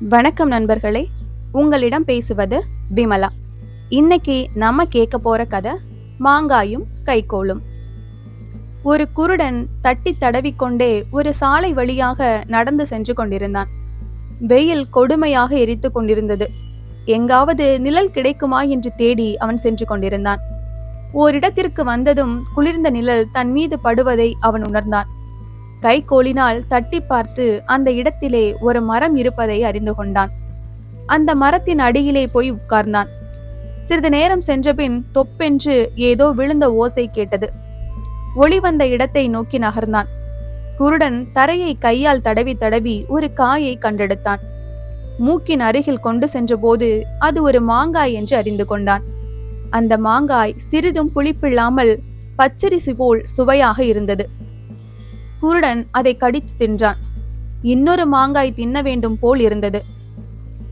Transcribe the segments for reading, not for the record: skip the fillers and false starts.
வணக்கம் நண்பர்களே, உங்களிடம் பேசுவது விமலா. இன்னைக்கு நம்ம கேட்க போற கதை மாங்காயும் கைக்கோலும். ஒரு குருடன் தட்டி தடவிக்கொண்டே ஒரு சாலை வழியாக நடந்து சென்று கொண்டிருந்தான். வெயில் கொடுமையாக எரித்து கொண்டிருந்தது. எங்காவது நிழல் கிடைக்குமா என்று தேடி அவன் சென்று கொண்டிருந்தான். ஓரிடத்திற்கு வந்ததும் குளிர்ந்த நிழல் தன் மீது படுவதை அவன் உணர்ந்தான். கைக்கோலினால் தட்டி பார்த்து அந்த இடத்திலே ஒரு மரம் இருப்பதை அறிந்து கொண்டான். அந்த மரத்தின் அடியிலே போய் உட்கார்ந்தான். சிறிது நேரம் சென்றபின் தொப்பென்று ஏதோ விழுந்த ஓசை கேட்டது. ஒளி வந்த இடத்தை நோக்கி நகர்ந்தான். குருடன் தரையை கையால் தடவி தடவி ஒரு காயை கண்டெடுத்தான். மூக்கின் அருகில் கொண்டு சென்றபோது அது ஒரு மாங்காய் என்று அறிந்து கொண்டான். அந்த மாங்காய் சிறிதும் புளிப்பில்லாமல் பச்சரிசி போல் சுவையாக இருந்தது. குருடன் அதை கடித்து தின்றான். இன்னொரு மாங்காய் தின்ன வேண்டும் போல் இருந்தது.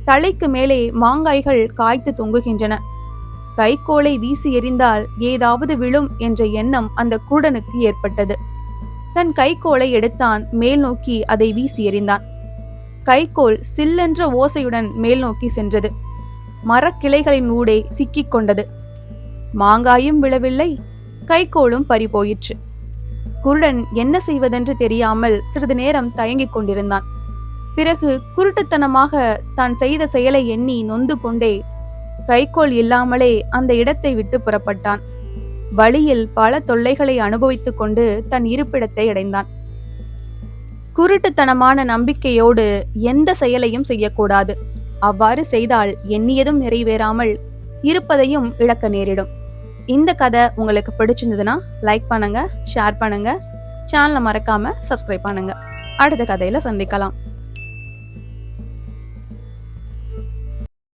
தலைக்கு மேலே மாங்காய்கள் காய்த்து தொங்குகின்றன. கைக்கோலை வீசி எறிந்தால் ஏதாவது விழும் என்ற எண்ணம் அந்த குருடனுக்கு ஏற்பட்டது. தன் கைக்கோலை எடுத்தான். மேல் நோக்கி அதை வீசி எறிந்தான். கைக்கோல் சில்லென்ற ஓசையுடன் மேல் நோக்கி சென்றது. மரக்கிளைகளின் ஊடே சிக்கிக் கொண்டது. மாங்காயும் விழவில்லை, கைக்கோளும் பறிபோயிற்று. குருடன் என்ன செய்வதென்று தெரியாமல் சிறிது நேரம் தயங்கிக் கொண்டிருந்தான். பிறகு குருட்டுத்தனமாக தான் செய்த செயலை எண்ணி நொந்து கொண்டே கைக்கோல் இல்லாமலே அந்த இடத்தை விட்டு புறப்பட்டான். வழியில் பல தொல்லைகளை அனுபவித்துக் கொண்டு தன் இருப்பிடத்தை அடைந்தான். குருட்டுத்தனமான நம்பிக்கையோடு எந்த செயலையும் செய்யக்கூடாது. அவ்வாறு செய்தால் எண்ணியதும் நிறைவேறாமல் இருப்பதையும் இழக்க நேரிடும். இந்த கதை உங்களுக்கு பிடிச்சிருந்ததுன்னா லைக் பண்ணுங்க, ஷேர் பண்ணுங்க, சேனலை மறக்காம சப்ஸ்கிரைப் பண்ணுங்க. அடுத்த கதையில சந்திக்கலாம்.